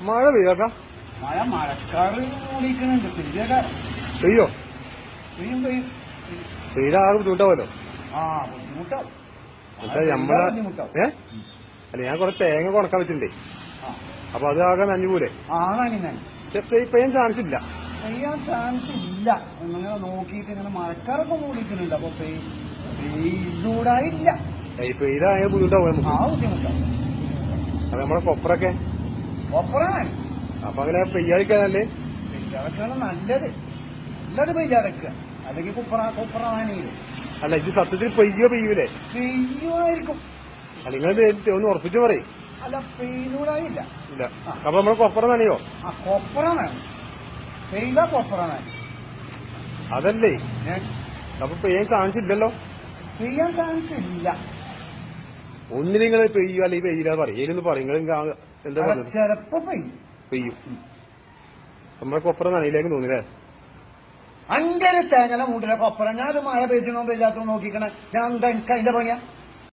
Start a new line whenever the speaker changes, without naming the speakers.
മഴ പെയ്യാക്ക
മഴക്കാറ് മൂടിക്കണുണ്ട്
പെയ്യോ
പെയ്യും പെയ്യും
പെയ്താകെ ബുദ്ധിമുട്ടാവല്ലോ.
ആ ബുദ്ധിമുട്ടാവും
നമ്മളെ അല്ല ഞാൻ കൊറേ തേങ്ങ കൊണക്കാൻ വെച്ചിട്ടുണ്ടേ. അപ്പൊ അത് ആകെ നഞ്ഞുപോലെ പെയ്യാൻ ചാൻസ് ഇല്ല.
പെയ്യാൻ ചാൻസ് ഇല്ല എന്നിങ്ങനെ നോക്കിയിട്ട് ഇങ്ങനെ മഴക്കാറൊക്കെ മൂടിക്കുന്നുണ്ട്. അപ്പൊ പെയ്യൂടായില്ല.
പെയ്തായ ബുദ്ധിമുട്ടാവും നമുക്ക്.
ആ ബുദ്ധിമുട്ടാവും.
അത് നമ്മളെ കൊപ്പറൊക്കെ
കൊപ്പറാണ്.
അപ്പൊ അങ്ങനെ പെയ്യാതിരിക്കാനല്ലേ?
പെയ്യാതൊക്കെയാണ് നല്ലത്. നല്ലത് പെയ്യാതൊക്കെ. അല്ലെങ്കിൽ കൊപ്പറാനില്ല.
അല്ല ഇത് സത്യത്തിൽ പെയ്യോ പെയ്യൂലേ?
പെയ്യുമായിരിക്കും.
അല്ല നിങ്ങൾ ഒന്ന് ഉറപ്പിച്ചു പറയും.
അല്ല പെയ്യൂടായില്ല.
ഇല്ല. അപ്പൊ നമ്മള് കൊപ്പറ നനയോ?
ആ കൊപ്പറാണ്. പെയ്ത കൊപ്പറാണ്.
അതല്ലേ അപ്പൊ പെയ്യാൻ ചാൻസ് ഇല്ലല്ലോ.
പെയ്യാൻ ചാൻസ് ഇല്ല.
ഒന്നിനും നിങ്ങൾ പെയ്യോ അല്ലെങ്കിൽ പെയ്യില്ല പറയും. ഏതൊന്ന് പറയും. നിങ്ങൾ എന്താ പറഞ്ഞത്?
ചിലപ്പോ പെയ്യും.
നമ്മളെ കൊപ്പറ നനയിലേക്ക് തോന്നില്ലേ?
അങ്ങനെ തേങ്ങല മൂട്ടിലെ കൊപ്പറ. ഞാൻ മഴ പെയ്യണോ പെയ്യാത്തോ നോക്കിക്കണേ. ഞാൻ എന്താ എനിക്ക് അതിന്റെ പണിയാ?